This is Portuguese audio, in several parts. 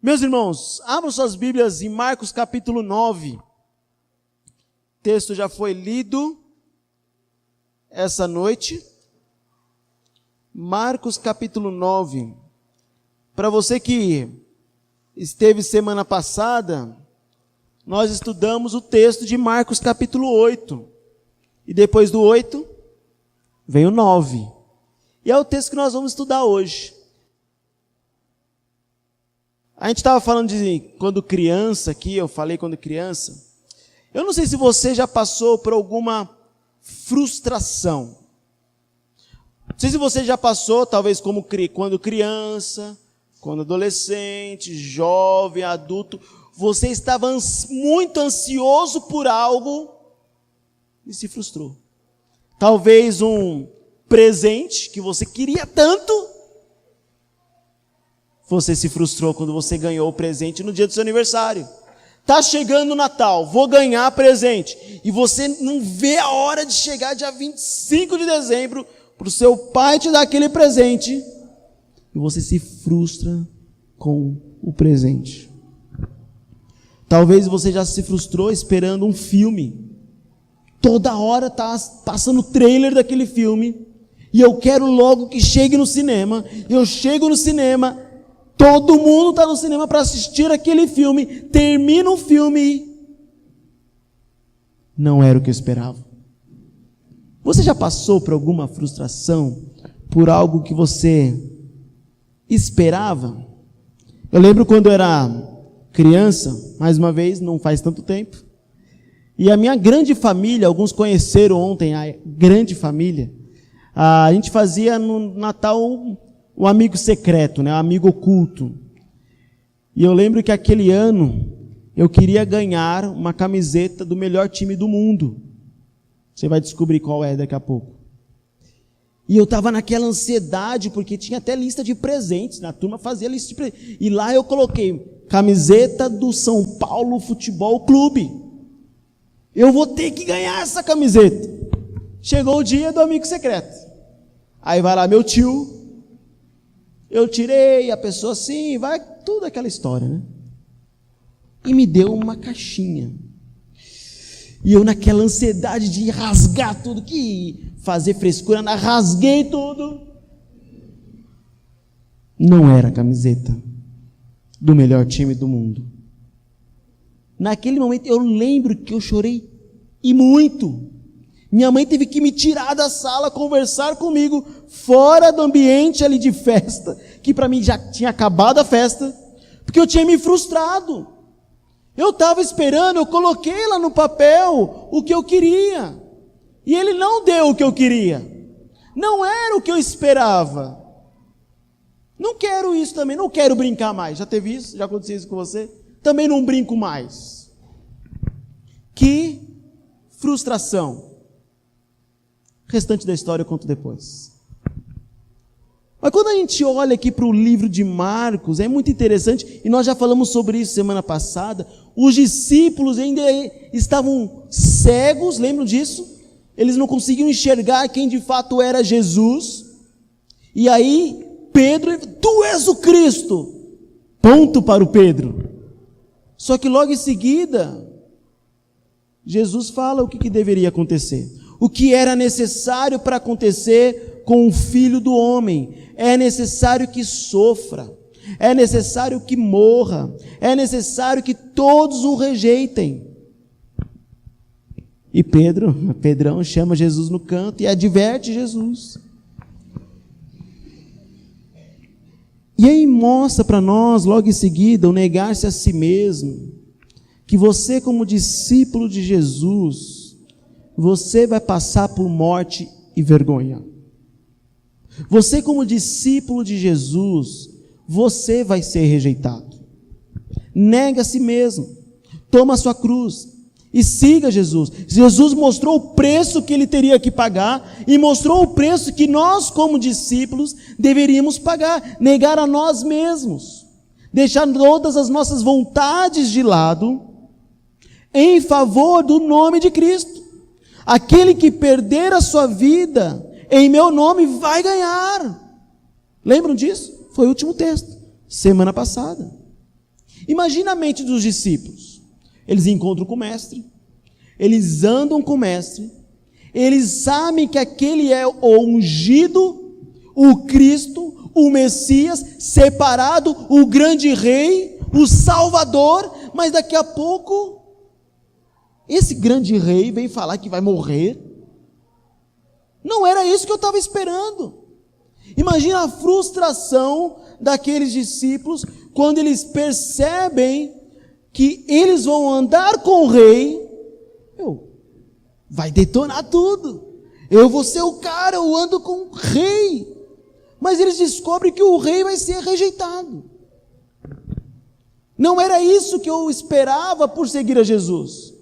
Meus irmãos, abram suas Bíblias em Marcos capítulo 9. O texto já foi lido essa noite. Marcos capítulo 9. Para você que esteve semana passada, nós estudamos o texto de Marcos capítulo 8. E depois do 8, vem o 9. E é o texto que nós vamos estudar hoje. A gente estava falando de quando criança aqui, eu falei quando criança. Eu não sei se você já passou por alguma frustração. Não sei se você já passou, talvez quando criança, quando adolescente, jovem, adulto, você estava muito ansioso por algo e se frustrou. Talvez um presente que você queria tanto, você se frustrou quando você ganhou o presente no dia do seu aniversário. Tá chegando o Natal, vou ganhar presente. E você não vê a hora de chegar dia 25 de dezembro para o seu pai te dar aquele presente. E você se frustra com o presente. Talvez você já se frustrou esperando um filme. Toda hora tá passando o trailer daquele filme. E eu quero logo que chegue no cinema. Eu chego no cinema. Todo mundo está no cinema para assistir aquele filme. Termina o filme e não era o que eu esperava. Você já passou por alguma frustração por algo que você esperava? Eu lembro quando eu era criança, mais uma vez, não faz tanto tempo. E a minha grande família, alguns conheceram ontem a grande família. A gente fazia no Natal o amigo secreto, né? O amigo oculto. E eu lembro que aquele ano eu queria ganhar uma camiseta do melhor time do mundo. Você vai descobrir qual é daqui a pouco. E eu estava naquela ansiedade, porque tinha até lista de presentes. Na turma fazia lista de presentes. E lá eu coloquei camiseta do São Paulo Futebol Clube. Eu vou ter que ganhar essa camiseta. Chegou o dia do amigo secreto. Aí vai lá meu tio. Eu tirei, a pessoa assim, vai, tudo aquela história, né? E me deu uma caixinha. E eu naquela ansiedade de rasgar tudo, que fazer frescura, rasguei tudo. Não era a camiseta do melhor time do mundo. Naquele momento eu lembro que eu chorei e muito. Minha mãe teve que me tirar da sala, conversar comigo, fora do ambiente ali de festa, que para mim já tinha acabado a festa, porque eu tinha me frustrado. Eu estava esperando, eu coloquei lá no papel o que eu queria, e ele não deu o que eu queria, não era o que eu esperava. Não quero isso também, não quero brincar mais. Já teve isso? Já aconteceu isso com você? Também não brinco mais. Que frustração. O restante da história eu conto depois. Mas quando a gente olha aqui para o livro de Marcos, é muito interessante, e nós já falamos sobre isso semana passada, os discípulos ainda estavam cegos, lembram disso? Eles não conseguiam enxergar quem de fato era Jesus. E aí, Pedro, tu és o Cristo. Ponto para o Pedro. Só que logo em seguida, Jesus fala o que deveria acontecer. O que era necessário para acontecer com o Filho do Homem. É necessário que sofra, é necessário que morra, é necessário que todos o rejeitem. E Pedrão chama Jesus no canto e adverte Jesus. E aí mostra para nós, logo em seguida, o negar-se a si mesmo, que você como discípulo de Jesus, você vai passar por morte e vergonha. Você como discípulo de Jesus, você vai ser rejeitado. Nega a si mesmo, toma a sua cruz e siga Jesus. Jesus mostrou o preço que ele teria que pagar e mostrou o preço que nós como discípulos deveríamos pagar. Negar a nós mesmos, deixar todas as nossas vontades de lado em favor do nome de Cristo. Aquele que perder a sua vida em meu nome vai ganhar. Lembram disso? Foi o último texto, semana passada. Imagina a mente dos discípulos. Eles encontram com o mestre, eles andam com o mestre, eles sabem que aquele é o ungido, o Cristo, o Messias, separado, o grande rei, o Salvador, mas daqui a pouco, esse grande rei vem falar que vai morrer. Não era isso que eu estava esperando. Imagina a frustração daqueles discípulos quando eles percebem que eles vão andar com o rei. Vai detonar tudo. Eu vou ser o cara, eu ando com o rei. Mas eles descobrem que o rei vai ser rejeitado. Não era isso que eu esperava por seguir a Jesus.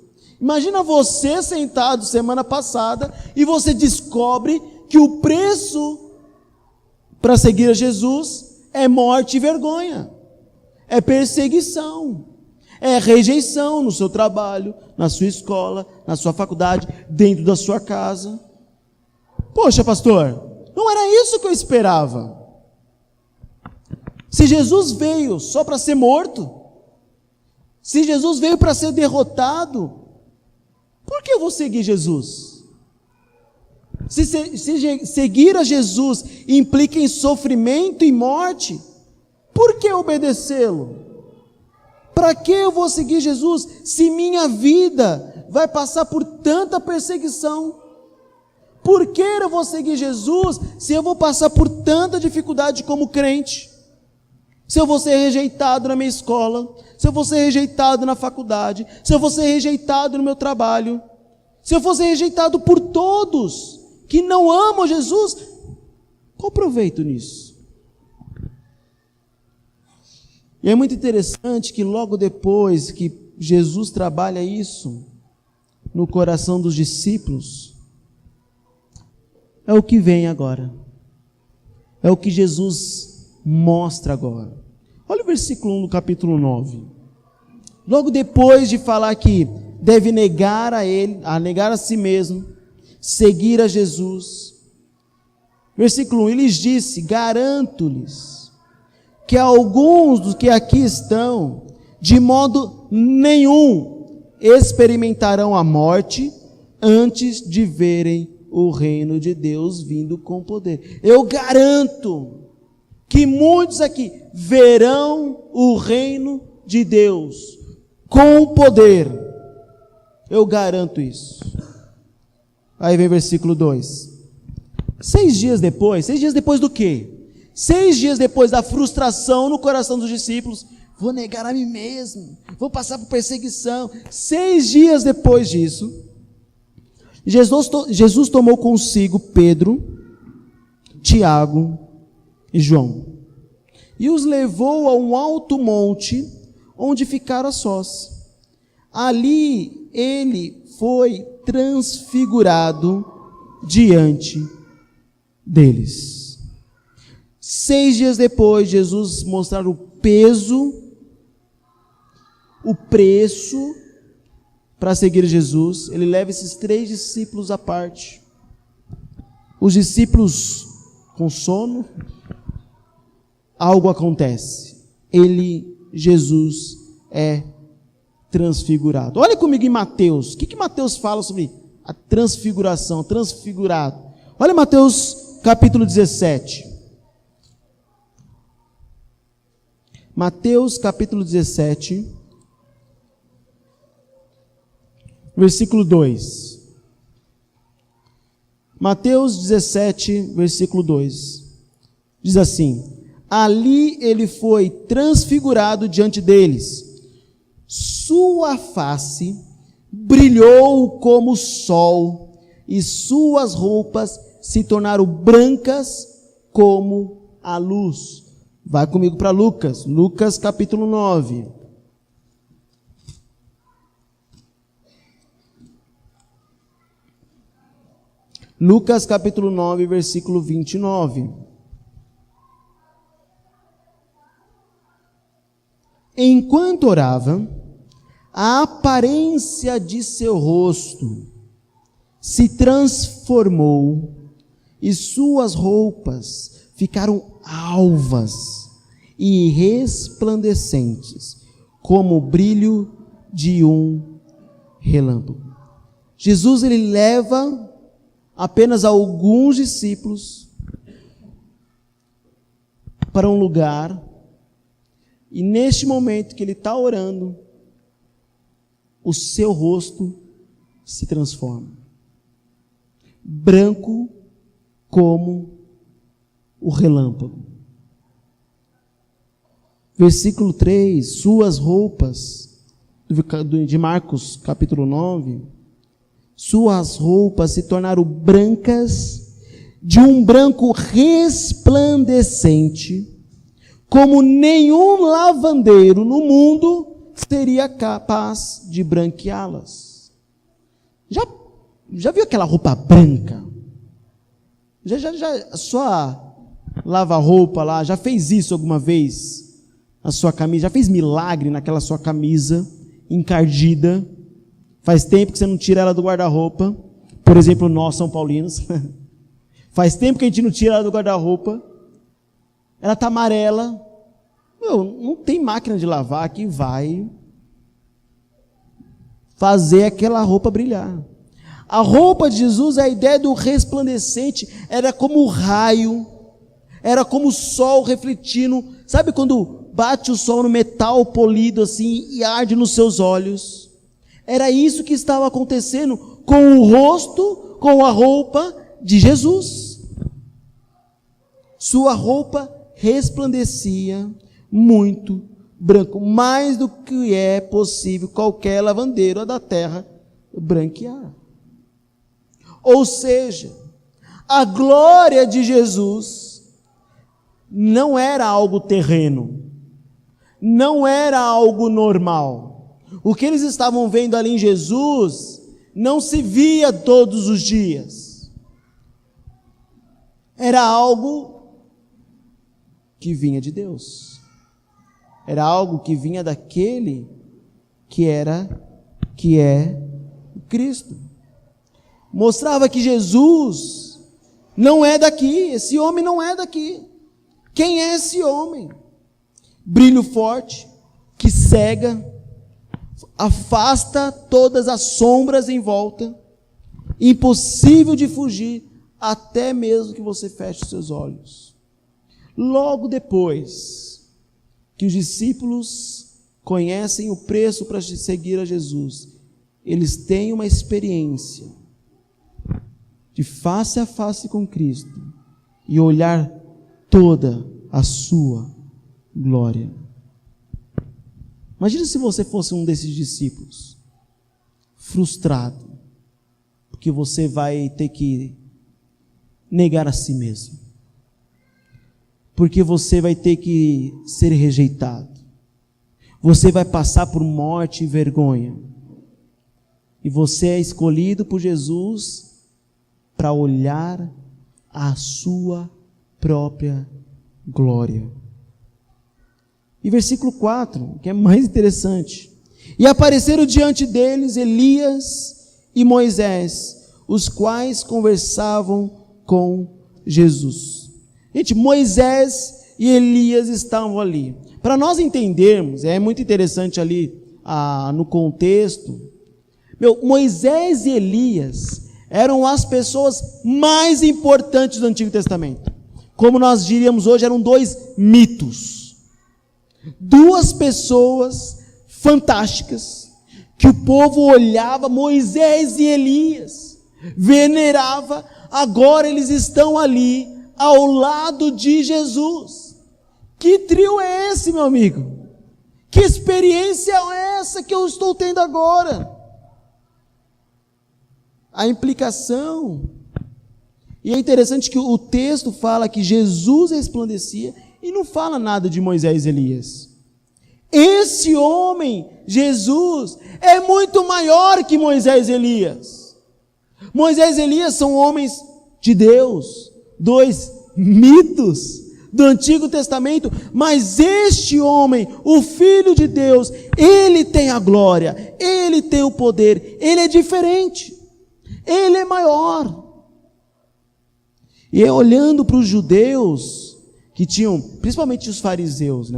Imagina você sentado semana passada e você descobre que o preço para seguir a Jesus é morte e vergonha, é perseguição, é rejeição no seu trabalho, na sua escola, na sua faculdade, dentro da sua casa. Poxa, pastor, não era isso que eu esperava. Se Jesus veio só para ser morto, se Jesus veio para ser derrotado, por que eu vou seguir Jesus? Se seguir a Jesus implica em sofrimento e morte, por que obedecê-lo? Para que eu vou seguir Jesus se minha vida vai passar por tanta perseguição? Por que eu vou seguir Jesus se eu vou passar por tanta dificuldade como crente? Se eu vou ser rejeitado na minha escola, se eu vou ser rejeitado na faculdade, se eu vou ser rejeitado no meu trabalho, se eu for ser rejeitado por todos que não amam Jesus, qual proveito nisso? E é muito interessante que logo depois que Jesus trabalha isso no coração dos discípulos, é o que vem agora, é o que Jesus mostra agora. Olha o versículo 1 do capítulo 9. Logo depois de falar que deve negar negar a si mesmo, seguir a Jesus. Versículo 1, ele lhes disse: garanto-lhes que alguns dos que aqui estão, de modo nenhum, experimentarão a morte antes de verem o reino de Deus vindo com poder. Eu garanto que muitos aqui verão o reino de Deus com poder. Eu garanto isso. Aí vem versículo 2. 6 dias depois do quê? 6 dias depois da frustração no coração dos discípulos, vou negar a mim mesmo, vou passar por perseguição. 6 dias depois disso, Jesus tomou consigo Pedro, Tiago e João, e os levou a um alto monte, onde ficaram a sós. Ali ele foi transfigurado diante deles. 6 dias depois, Jesus mostrar o peso, o preço para seguir Jesus. Ele leva esses 3 discípulos à parte. Os discípulos com sono, algo acontece. Jesus é transfigurado. Olha comigo em Mateus. O que Mateus fala sobre a transfiguração, transfigurado? Olha Mateus capítulo 17. Mateus capítulo 17, versículo 2. Mateus 17, versículo 2. Diz assim: ali ele foi transfigurado diante deles. Sua face brilhou como o sol, e suas roupas se tornaram brancas como a luz. Vai comigo para Lucas. Lucas capítulo 9. Lucas capítulo 9, versículo 29. Enquanto orava, a aparência de seu rosto se transformou e suas roupas ficaram alvas e resplandecentes, como o brilho de um relâmpago. Jesus, ele leva apenas alguns discípulos para um lugar, e neste momento que ele está orando, o seu rosto se transforma, branco como o relâmpago. Versículo 3, suas roupas, de Marcos capítulo 9, suas roupas se tornaram brancas, de um branco resplandecente, como nenhum lavandeiro no mundo seria capaz de branqueá-las. Já viu aquela roupa branca? A sua lava-roupa lá, já fez isso alguma vez? A sua camisa, já fez milagre naquela sua camisa encardida? Faz tempo que você não tira ela do guarda-roupa. Por exemplo, nós, São Paulinos. Faz tempo que a gente não tira ela do guarda-roupa. Ela está amarela. Não tem máquina de lavar que vai fazer aquela roupa brilhar. A roupa de Jesus, a ideia do resplandecente, era como o raio, era como o sol refletindo. Sabe quando bate o sol no metal polido assim e arde nos seus olhos? Era isso que estava acontecendo com o rosto, com a roupa de Jesus. Sua roupa resplandecia muito branco, mais do que é possível qualquer lavandeiro da terra branquear. Ou seja, a glória de Jesus não era algo terreno, não era algo normal. O que eles estavam vendo ali em Jesus não se via todos os dias. Era algo que vinha de Deus. Era algo que vinha daquele que é Cristo. Mostrava que Jesus não é daqui, esse homem não é daqui. Quem é esse homem? Brilho forte, que cega, afasta todas as sombras em volta, impossível de fugir, até mesmo que você feche os seus olhos. Logo depois que os discípulos conhecem o preço para seguir a Jesus, eles têm uma experiência de face a face com Cristo e olhar toda a sua glória. Imagina se você fosse um desses discípulos, frustrado, porque você vai ter que negar a si mesmo, porque você vai ter que ser rejeitado, você vai passar por morte e vergonha, e você é escolhido por Jesus para olhar a sua própria glória. E versículo 4, que é mais interessante. E apareceram diante deles Elias e Moisés, os quais conversavam com Jesus. Gente, Moisés e Elias estavam ali. Para nós entendermos, é muito interessante ali no contexto. Moisés e Elias eram as pessoas mais importantes do Antigo Testamento. Como nós diríamos hoje, eram dois mitos. Duas pessoas fantásticas, que o povo olhava, Moisés e Elias, venerava, agora eles estão ali, ao lado de Jesus. Que trio é esse, meu amigo? Que experiência é essa que eu estou tendo agora? A implicação, e é interessante que o texto fala que Jesus resplandecia, e não fala nada de Moisés e Elias. Esse homem, Jesus, é muito maior que Moisés e Elias. Moisés e Elias são homens de Deus, dois mitos do Antigo Testamento, mas este homem, o Filho de Deus, ele tem a glória, ele tem o poder, ele é diferente, ele é maior. E olhando para os judeus, que tinham, principalmente os fariseus,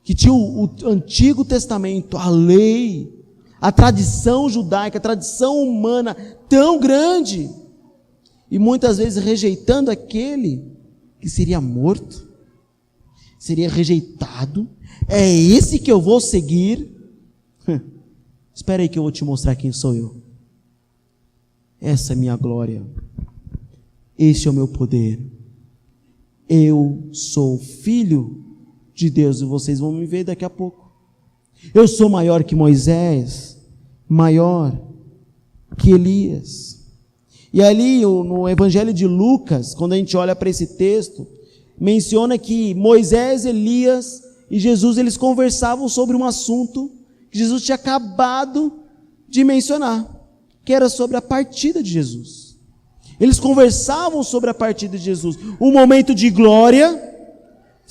que tinha o Antigo Testamento, a lei, a tradição judaica, a tradição humana tão grande, e muitas vezes rejeitando aquele que seria morto, seria rejeitado. É esse que eu vou seguir? Espera aí que eu vou te mostrar quem sou eu. Essa é a minha glória. Este é o meu poder. Eu sou filho de Deus e vocês vão me ver daqui a pouco. Eu sou maior que Moisés, maior que Elias. E ali no Evangelho de Lucas, quando a gente olha para esse texto, menciona que Moisés, Elias e Jesus, eles conversavam sobre um assunto que Jesus tinha acabado de mencionar, que era sobre a partida de Jesus. Eles conversavam sobre a partida de Jesus, um momento de glória,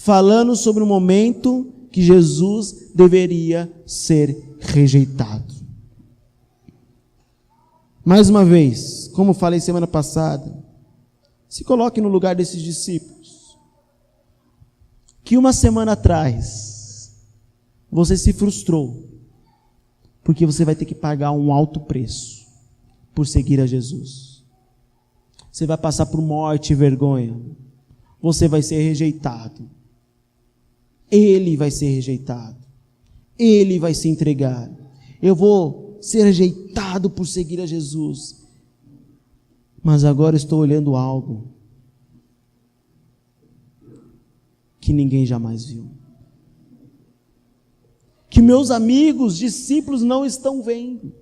falando sobre o momento que Jesus deveria ser rejeitado. Mais uma vez, como falei semana passada, se coloque no lugar desses discípulos, que uma semana atrás, você se frustrou, porque você vai ter que pagar um alto preço, por seguir a Jesus. Você vai passar por morte e vergonha, você vai ser rejeitado, ele vai ser rejeitado, ele vai se entregar, eu vou ser rejeitado por seguir a Jesus, mas agora estou olhando algo que ninguém jamais viu, que meus amigos, discípulos não estão vendo,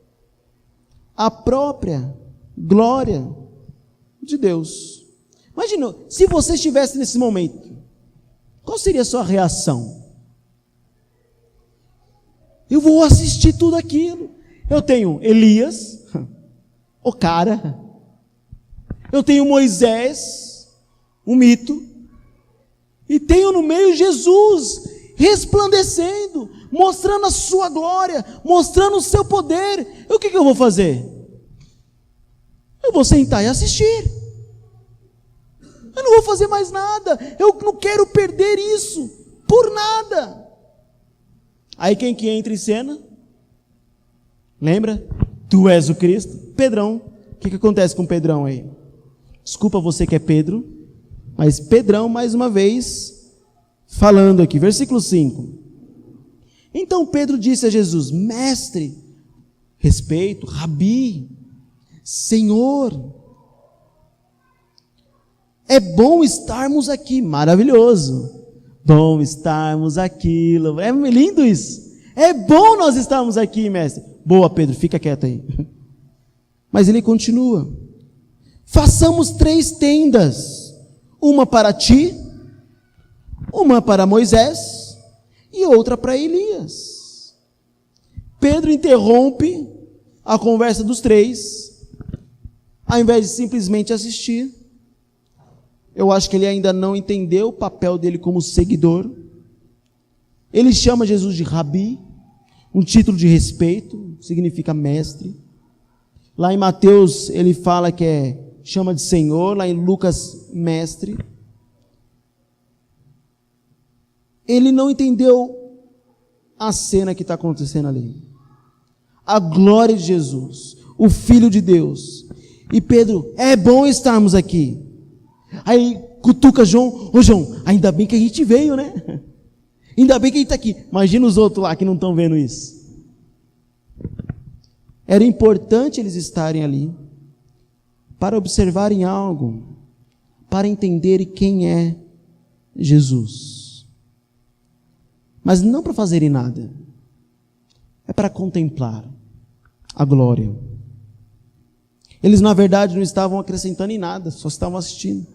a própria glória de Deus. Imagina, se você estivesse nesse momento, qual seria a sua reação? Eu vou assistir tudo aquilo. Eu tenho Elias, o cara. Eu tenho Moisés, o mito. E tenho no meio Jesus, resplandecendo, mostrando a sua glória, mostrando o seu poder. E o que eu vou fazer? Eu vou sentar e assistir. Eu não vou fazer mais nada. Eu não quero perder isso por nada. Aí quem que entra em cena? Lembra? Tu és o Cristo. Pedrão. O que acontece com Pedrão aí? Desculpa você que é Pedro, mas Pedrão mais uma vez falando aqui, versículo 5. Então Pedro disse a Jesus: Mestre, respeito, Rabi, Senhor, é bom estarmos aqui. Maravilhoso. Bom estarmos aqui. É lindo isso. É bom nós estarmos aqui, mestre. Boa, Pedro, fica quieto aí. Mas ele continua: façamos 3 tendas, uma para ti, uma para Moisés e outra para Elias. Pedro interrompe a conversa dos 3, ao invés de simplesmente assistir. Eu acho que ele ainda não entendeu o papel dele como seguidor. Ele chama Jesus de Rabi, um título de respeito, significa mestre. Lá em Mateus ele fala que chama de Senhor, lá em Lucas, mestre. Ele não entendeu a cena que está acontecendo ali. A glória de Jesus, o Filho de Deus. E Pedro: é bom estarmos aqui. Aí cutuca João: ô João, ainda bem que a gente veio, né? Ainda bem que a gente está aqui. Imagina os outros lá que não estão vendo isso. Era importante eles estarem ali para observarem algo, para entenderem quem é Jesus. Mas não para fazerem nada. É para contemplar a glória. Eles na verdade não estavam acrescentando em nada, só estavam assistindo.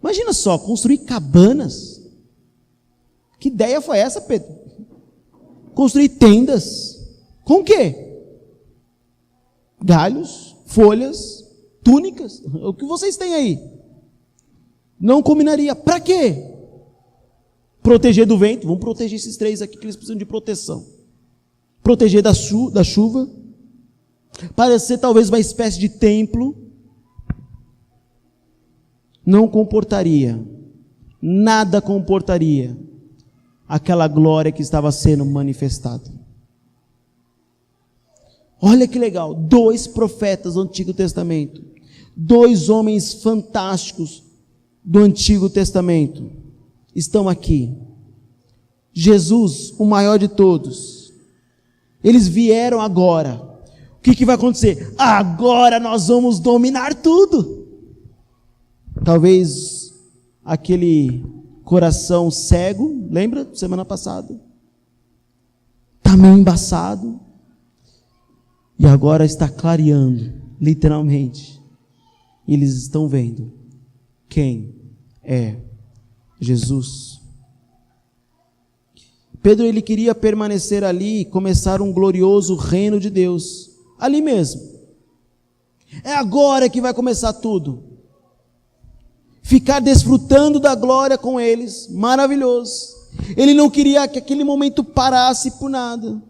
Imagina só, construir cabanas. Que ideia foi essa, Pedro? Construir tendas. Com o quê? Galhos, folhas, túnicas. O que vocês têm aí? Não combinaria. Para quê? Proteger do vento. Vamos proteger esses 3 aqui que eles precisam de proteção. Proteger da chuva. Parecer talvez uma espécie de templo. Não comportaria. Nada comportaria aquela glória que estava sendo manifestada. Olha que legal, 2 profetas do Antigo Testamento, 2 homens fantásticos do Antigo Testamento estão aqui. Jesus, o maior de todos, eles vieram agora. O que vai acontecer? Agora nós vamos dominar tudo. Talvez aquele coração cego, lembra? Semana passada. Está meio embaçado. E agora está clareando, literalmente. Eles estão vendo quem é Jesus. Pedro, ele queria permanecer ali e começar um glorioso reino de Deus. Ali mesmo. É agora que vai começar tudo. Ficar desfrutando da glória com eles, maravilhoso. Ele não queria que aquele momento parasse por nada.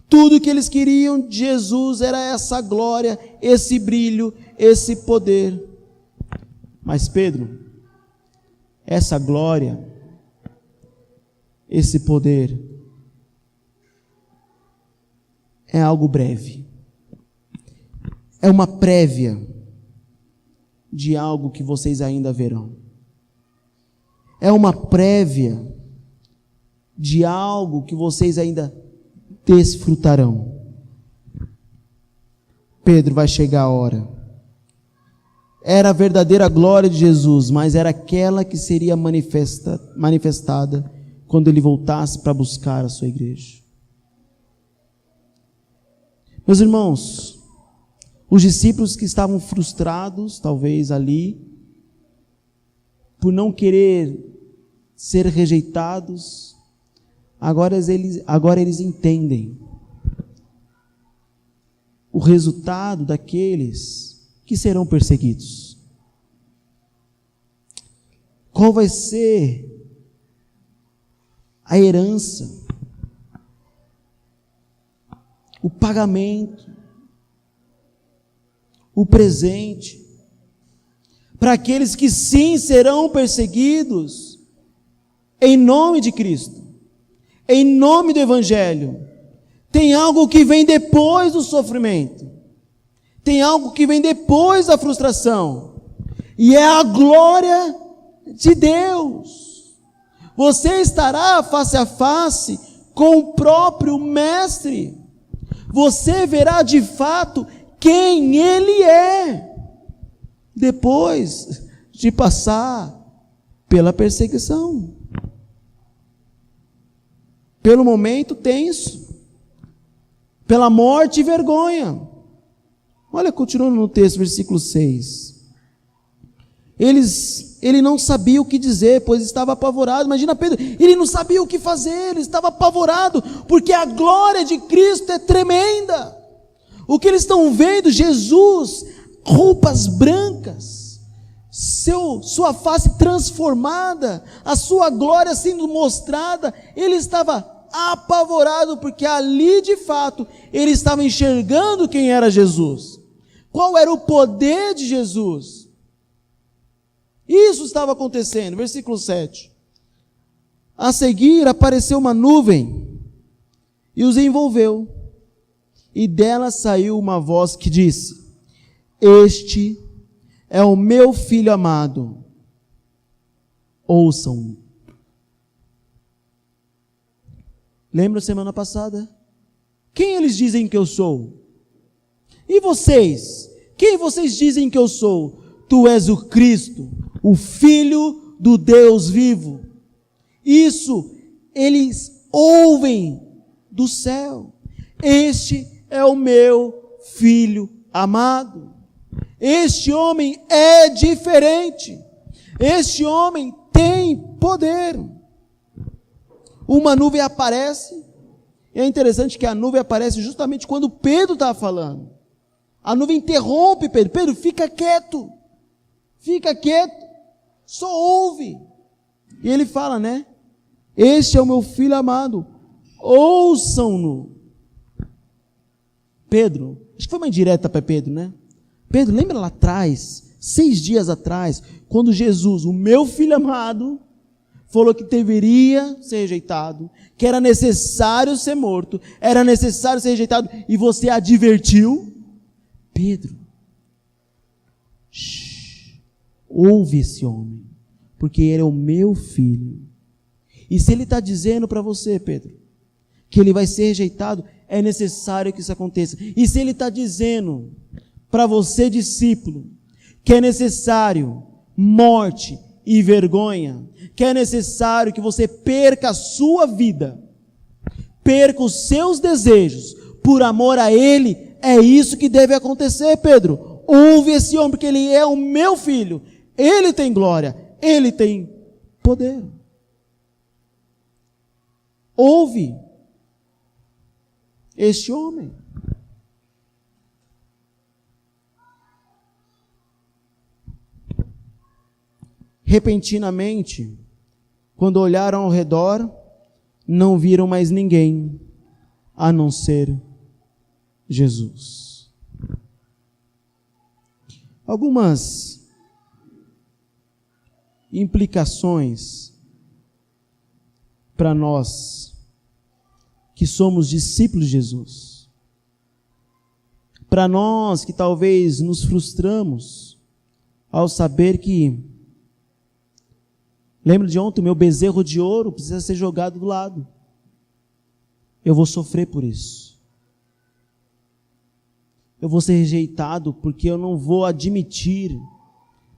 Tudo que eles queriam de Jesus era essa glória, esse brilho, esse poder. Mas Pedro, essa glória, esse poder, é algo breve. É uma prévia de algo que vocês ainda verão. É uma prévia de algo que vocês ainda desfrutarão. Pedro, vai chegar a hora. Era a verdadeira glória de Jesus, mas era aquela que seria manifestada quando ele voltasse para buscar a sua igreja. Meus irmãos, os discípulos que estavam frustrados, talvez ali, por não querer ser rejeitados, agora eles entendem o resultado daqueles que serão perseguidos. Qual vai ser a herança, o pagamento, o presente, para aqueles que sim serão perseguidos, em nome de Cristo, em nome do Evangelho. Tem algo que vem depois do sofrimento, tem algo que vem depois da frustração, e é a glória de Deus. Você estará face a face com o próprio Mestre, você verá de fato quem Ele é, depois de passar pela perseguição, pelo momento tenso, pela morte e vergonha. Olha, continuando no texto, versículo 6. Ele não sabia o que dizer, pois estava apavorado. Imagina Pedro, ele não sabia o que fazer, ele estava apavorado, porque a glória de Cristo é tremenda. O que eles estão vendo, Jesus, roupas brancas, sua face transformada, a sua glória sendo mostrada. Ele estava apavorado, porque ali de fato, ele estava enxergando quem era Jesus. Qual era o poder de Jesus? Isso estava acontecendo, versículo 7. A seguir apareceu uma nuvem e os envolveu. E dela saiu uma voz que disse: Este é o meu filho amado, ouçam-no. Lembra semana passada? Quem eles dizem que eu sou? E vocês? Quem vocês dizem que eu sou? Tu és o Cristo, o Filho do Deus vivo. Isso eles ouvem do céu. Este é o meu filho amado. Este homem é diferente. Este homem tem poder. Uma nuvem aparece. E é interessante que a nuvem aparece justamente quando Pedro está falando. A nuvem interrompe Pedro. Pedro, fica quieto. Fica quieto. Só ouve. E ele fala, né? Este é o meu filho amado. Ouçam-no. Pedro, acho que foi uma indireta para Pedro, né? Pedro, lembra lá atrás, 6 dias atrás, quando Jesus, o meu filho amado, falou que deveria ser rejeitado, que era necessário ser morto, era necessário ser rejeitado, e você advertiu? Pedro, ouve esse homem, porque ele é o meu filho. E se ele está dizendo para você, Pedro, que ele vai ser rejeitado, é necessário que isso aconteça. E se ele está dizendo para você, discípulo, que é necessário morte e vergonha, que é necessário que você perca a sua vida, perca os seus desejos, por amor a ele, é isso que deve acontecer, Pedro. Ouve esse homem, porque ele é o meu filho, ele tem glória, ele tem poder. Ouve este homem. Repentinamente, quando olharam ao redor, não viram mais ninguém, a não ser Jesus. Algumas implicações para nós que somos discípulos de Jesus. Para nós que talvez nos frustramos ao saber que, lembra de ontem, o meu bezerro de ouro precisa ser jogado do lado. Eu vou sofrer por isso. Eu vou ser rejeitado porque eu não vou admitir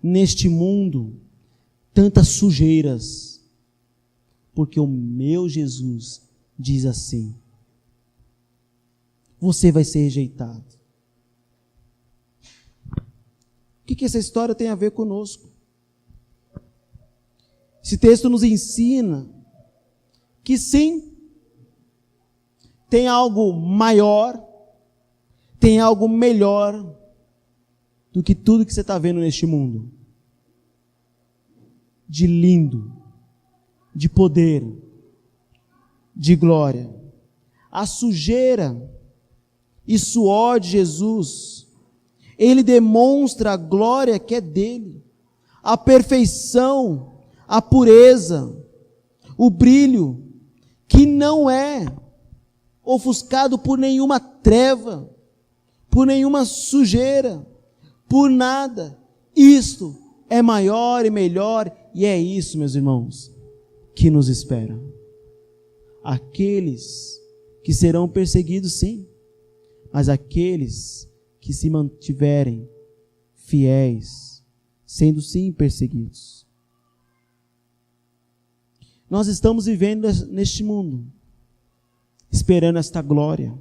neste mundo tantas sujeiras. Porque o meu Jesus diz assim: você vai ser rejeitado. O que essa história tem a ver conosco? Esse texto nos ensina que sim, tem algo maior, tem algo melhor do que tudo que você está vendo neste mundo. De lindo, de poder, de glória. A sujeira e suor de Jesus, ele demonstra a glória que é dele, a perfeição, a pureza, o brilho, que não é ofuscado por nenhuma treva, por nenhuma sujeira, por nada. Isto é maior e melhor, e é isso, meus irmãos, que nos espera. Aqueles que serão perseguidos, sim, mas aqueles que se mantiverem fiéis, sendo sim perseguidos. Nós estamos vivendo neste mundo, esperando esta glória.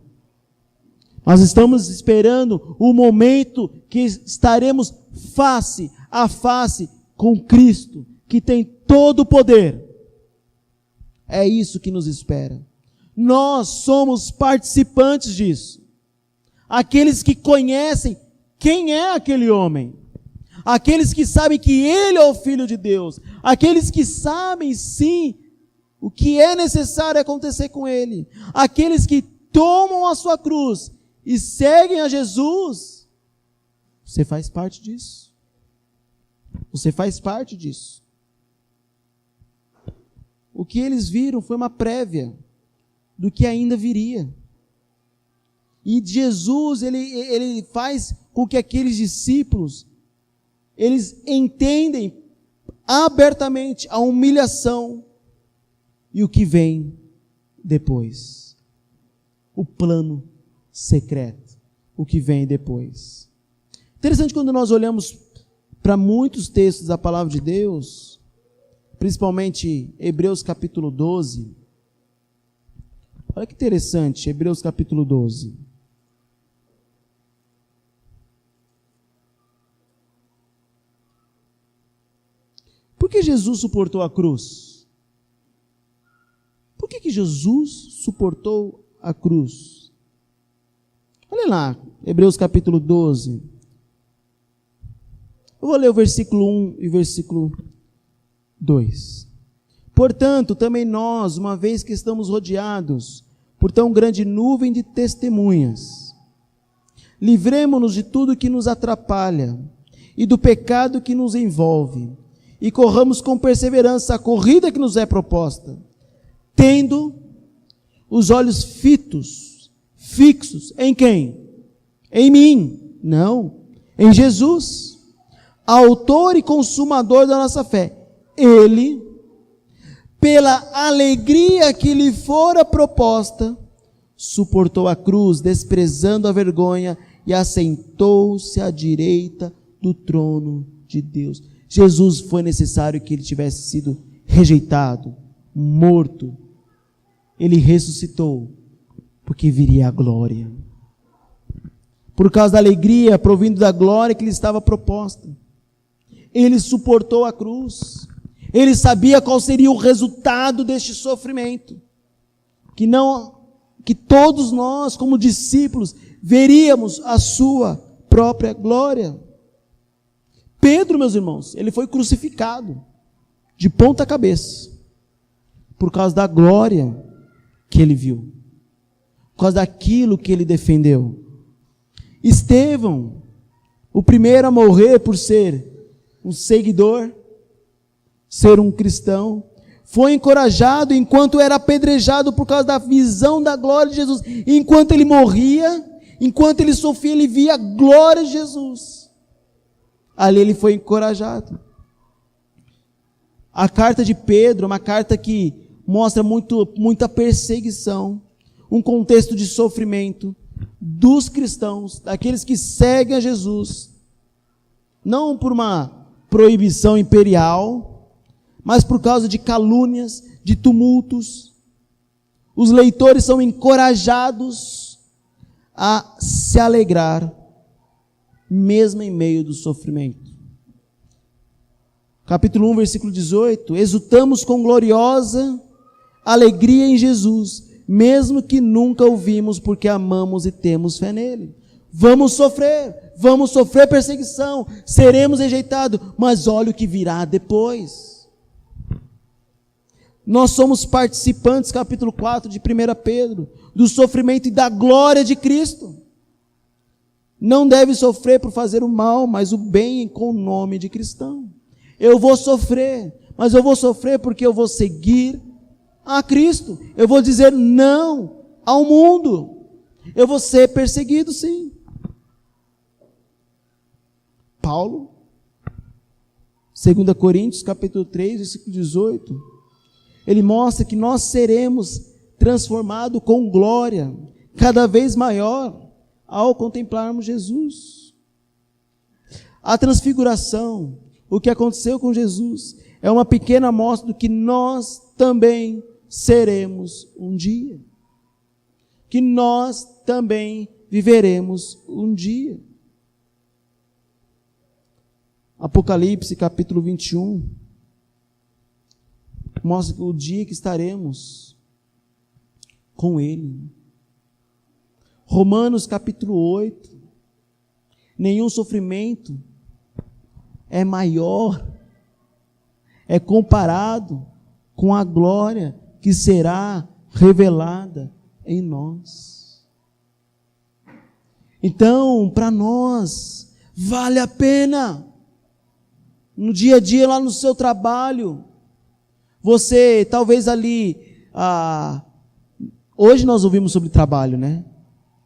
Nós estamos esperando o momento que estaremos face a face com Cristo, que tem todo o poder. É isso que nos espera. Nós somos participantes disso. Aqueles que conhecem quem é aquele homem. Aqueles que sabem que ele é o Filho de Deus. Aqueles que sabem, sim, o que é necessário acontecer com ele. Aqueles que tomam a sua cruz e seguem a Jesus. Você faz parte disso. Você faz parte disso. O que eles viram foi uma prévia do que ainda viria. E Jesus, ele faz com que aqueles discípulos, eles entendem abertamente a humilhação e o que vem depois. O plano secreto, o que vem depois. Interessante quando nós olhamos para muitos textos da palavra de Deus, principalmente Hebreus capítulo 12. Olha que interessante, Hebreus capítulo 12. Por que Jesus suportou a cruz? Por que Jesus suportou a cruz? Olha lá, Hebreus capítulo 12. Eu vou ler o versículo 1 e versículo 2. Portanto, também nós, uma vez que estamos rodeados por tão grande nuvem de testemunhas, livremo-nos de tudo que nos atrapalha e do pecado que nos envolve, e corramos com perseverança a corrida que nos é proposta, tendo os olhos fixos em quem? Em mim? Não, em Jesus, autor e consumador da nossa fé. Ele, pela alegria que lhe fora proposta, suportou a cruz, desprezando a vergonha, e assentou-se à direita do trono de Deus. Jesus, foi necessário que ele tivesse sido rejeitado, morto. Ele ressuscitou, porque viria a glória. Por causa da alegria provindo da glória que lhe estava proposta, ele suportou a cruz. Ele sabia qual seria o resultado deste sofrimento, que todos nós, como discípulos, veríamos a sua própria glória. Pedro, meus irmãos, ele foi crucificado de ponta cabeça, por causa da glória que ele viu, por causa daquilo que ele defendeu. Estevão, o primeiro a morrer por ser um seguidor, ser um cristão, foi encorajado enquanto era apedrejado por causa da visão da glória de Jesus. Enquanto ele morria, enquanto ele sofria, ele via a glória de Jesus. Ali ele foi encorajado. A carta de Pedro é uma carta que mostra muita perseguição, um contexto de sofrimento dos cristãos, daqueles que seguem a Jesus, não por uma proibição imperial, mas por causa de calúnias, de tumultos. Os leitores são encorajados a se alegrar, mesmo em meio do sofrimento. Capítulo 1, versículo 18, exultamos com gloriosa alegria em Jesus, mesmo que nunca o vimos, porque amamos e temos fé nele. Vamos sofrer perseguição, seremos rejeitados, mas olha o que virá depois. Nós somos participantes, capítulo 4 de 1 Pedro, do sofrimento e da glória de Cristo. Não deve sofrer por fazer o mal, mas o bem com o nome de cristão. Eu vou sofrer, mas eu vou sofrer porque eu vou seguir a Cristo. Eu vou dizer não ao mundo. Eu vou ser perseguido, sim. Paulo, 2 Coríntios, capítulo 3, versículo 18, ele mostra que nós seremos transformados com glória, cada vez maior, ao contemplarmos Jesus. A transfiguração, o que aconteceu com Jesus, é uma pequena amostra do que nós também seremos um dia. Que nós também viveremos um dia. Apocalipse capítulo 21, mostra o dia que estaremos com Ele. Romanos capítulo 8, nenhum sofrimento é maior, é comparado com a glória que será revelada em nós. Então, para nós, vale a pena, no dia a dia lá no seu trabalho, você talvez ali, hoje nós ouvimos sobre trabalho, né?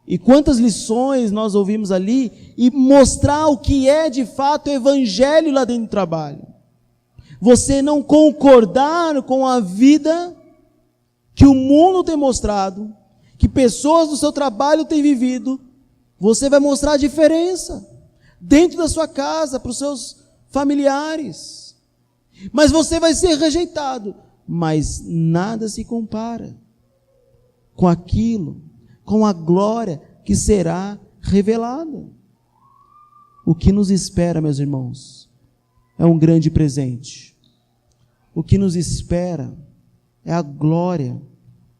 E quantas lições nós ouvimos ali, e mostrar o que é de fato o evangelho lá dentro do trabalho. Você não concordar com a vida que o mundo tem mostrado, que pessoas do seu trabalho têm vivido, você vai mostrar a diferença dentro da sua casa, para os seus familiares. Mas você vai ser rejeitado. Mas nada se compara com aquilo, com a glória que será revelada. O que nos espera, meus irmãos, é um grande presente. O que nos espera é a glória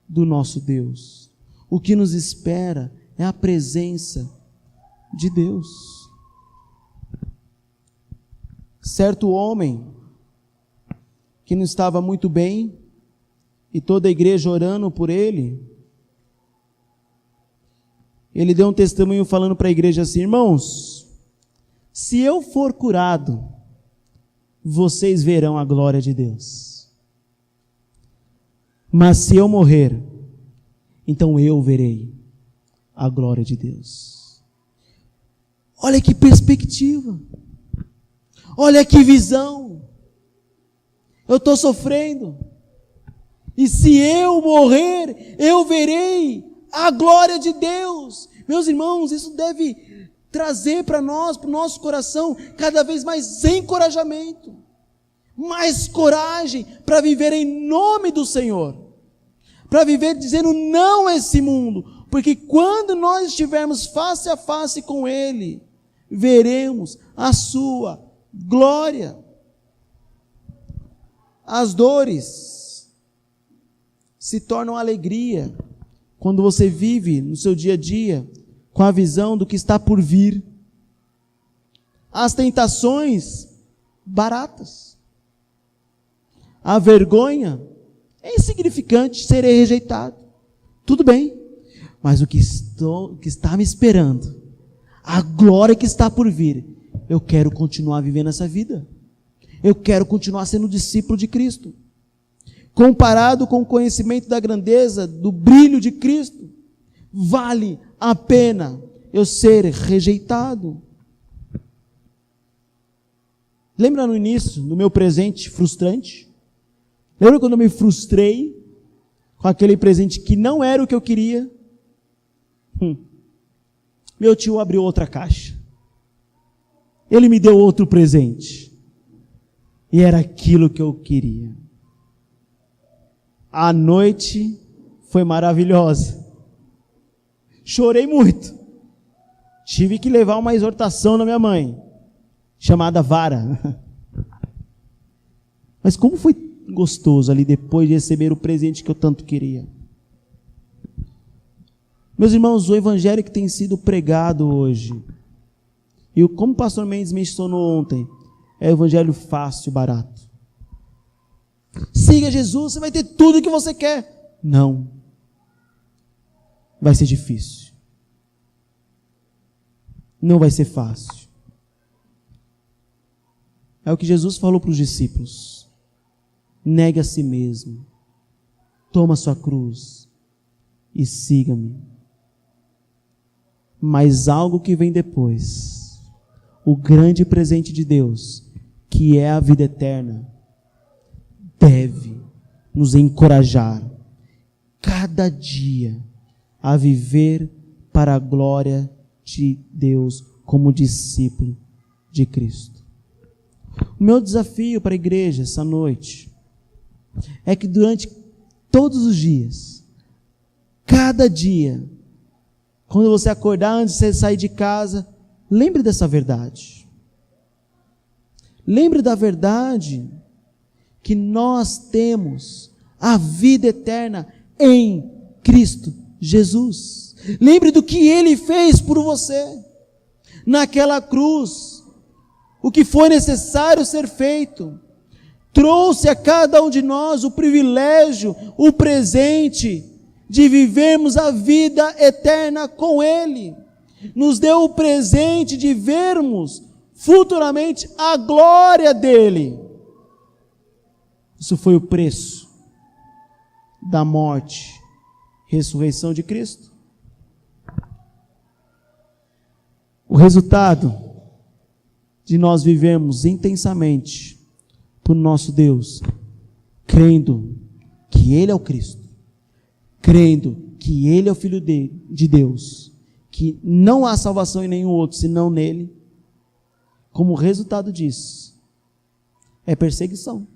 do nosso Deus. O que nos espera é a presença de Deus. Certo homem que não estava muito bem, e toda a igreja orando por ele, ele deu um testemunho falando para a igreja assim: irmãos, se eu for curado, vocês verão a glória de Deus. Mas se eu morrer, então eu verei a glória de Deus. Olha que perspectiva. Olha que visão. Eu estou sofrendo. E se eu morrer, eu verei a glória de Deus. Meus irmãos, isso deve trazer para nós, para o nosso coração, cada vez mais encorajamento, mais coragem para viver em nome do Senhor, para viver dizendo não a esse mundo, porque quando nós estivermos face a face com Ele, veremos a sua glória. As dores se tornam alegria quando você vive no seu dia a dia com a visão do que está por vir. As tentações, baratas. A vergonha é insignificante, serei rejeitado. Tudo bem, mas o que está me esperando, a glória que está por vir, eu quero continuar vivendo essa vida. Eu quero continuar sendo discípulo de Cristo. Comparado com o conhecimento da grandeza, do brilho de Cristo, vale a pena eu ser rejeitado. Lembra no início do meu presente frustrante? Lembra quando eu me frustrei com aquele presente que não era o que eu queria? Meu tio abriu outra caixa. Ele me deu outro presente. E era aquilo que eu queria. A noite foi maravilhosa. Chorei muito. Tive que levar uma exortação na minha mãe, chamada vara. Mas como foi gostoso ali depois de receber o presente que eu tanto queria. Meus irmãos, o evangelho que tem sido pregado hoje, e como o pastor Mendes mencionou ontem, é o evangelho fácil, barato. Siga Jesus, você vai ter tudo o que você quer. Não. Vai ser difícil. Não vai ser fácil. É o que Jesus falou para os discípulos. Negue a si mesmo. Toma a sua cruz e siga-me. Mas algo que vem depois, o grande presente de Deus, que é a vida eterna, deve nos encorajar cada dia a viver para a glória de Deus como discípulo de Cristo. O meu desafio para a igreja essa noite é que durante todos os dias, cada dia, quando você acordar, antes de você sair de casa, lembre dessa verdade. Lembre da verdade que nós temos a vida eterna em Cristo Jesus. Lembre do que Ele fez por você naquela cruz. O que foi necessário ser feito. Trouxe a cada um de nós o privilégio, o presente de vivermos a vida eterna com Ele. Nos deu o presente de vermos futuramente a glória dEle. Isso foi o preço da morte, ressurreição de Cristo. O resultado de nós vivermos intensamente por nosso Deus, crendo que Ele é o Cristo, crendo que Ele é o Filho de Deus, que não há salvação em nenhum outro senão nele, como resultado disso, é perseguição.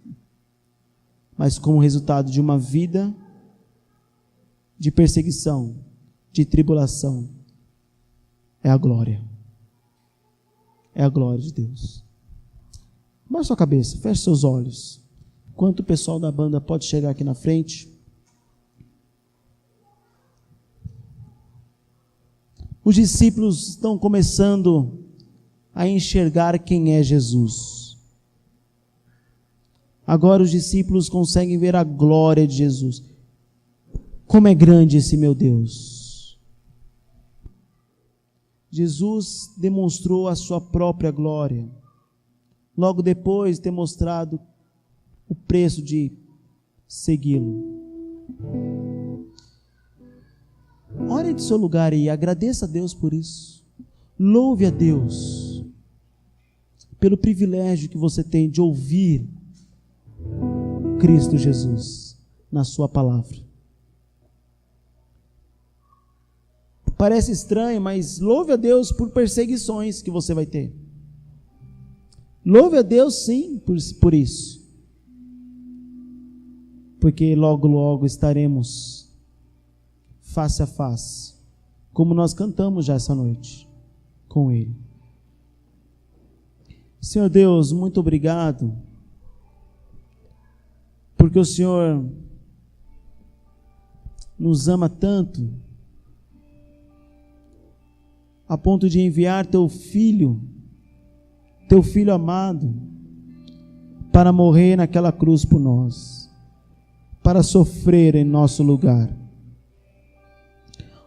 Mas como resultado de uma vida de perseguição, de tribulação, é a glória. É a glória de Deus. Baixe sua cabeça, feche seus olhos. Enquanto o pessoal da banda pode chegar aqui na frente. Os discípulos estão começando a enxergar quem é Jesus. Agora os discípulos conseguem ver a glória de Jesus. Como é grande esse meu Deus. Jesus demonstrou a sua própria glória logo depois de ter mostrado o preço de segui-lo. Ore de seu lugar e agradeça a Deus por isso. Louve a Deus pelo privilégio que você tem de ouvir Cristo Jesus na sua palavra. Parece estranho, mas louve a Deus por perseguições que você vai ter. Louve a Deus sim por isso. Porque logo logo estaremos face a face, como nós cantamos já essa noite, com Ele. Senhor Deus, muito obrigado, porque o Senhor nos ama tanto, a ponto de enviar teu filho amado, para morrer naquela cruz por nós, para sofrer em nosso lugar.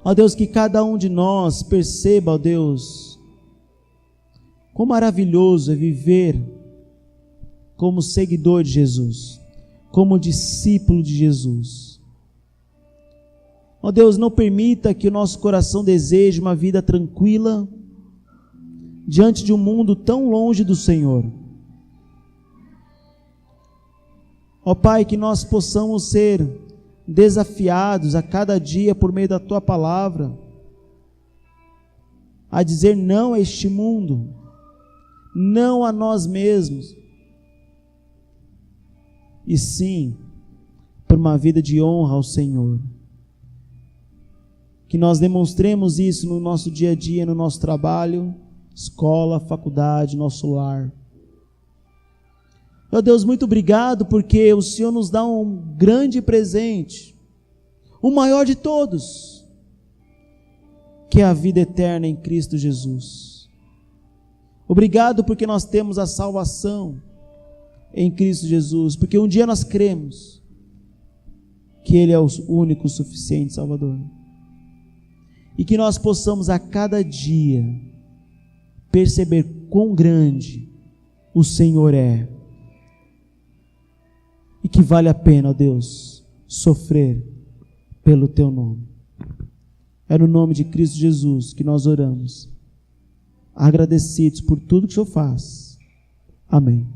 Ó Deus, que cada um de nós perceba, ó Deus, quão maravilhoso é viver como seguidor de Jesus, como discípulo de Jesus. Ó Deus, não permita que o nosso coração deseje uma vida tranquila diante de um mundo tão longe do Senhor. Ó Pai, que nós possamos ser desafiados a cada dia por meio da Tua palavra, a dizer não a este mundo, não a nós mesmos, e sim, por uma vida de honra ao Senhor. Que nós demonstremos isso no nosso dia a dia, no nosso trabalho, escola, faculdade, nosso lar. Meu Deus, muito obrigado, porque o Senhor nos dá um grande presente, o maior de todos, que é a vida eterna em Cristo Jesus. Obrigado porque nós temos a salvação em Cristo Jesus, porque um dia nós cremos que Ele é o único suficiente Salvador, e que nós possamos a cada dia perceber quão grande o Senhor é, e que vale a pena, ó Deus, sofrer pelo Teu nome. É no nome de Cristo Jesus que nós oramos, agradecidos por tudo que o Senhor faz. Amém.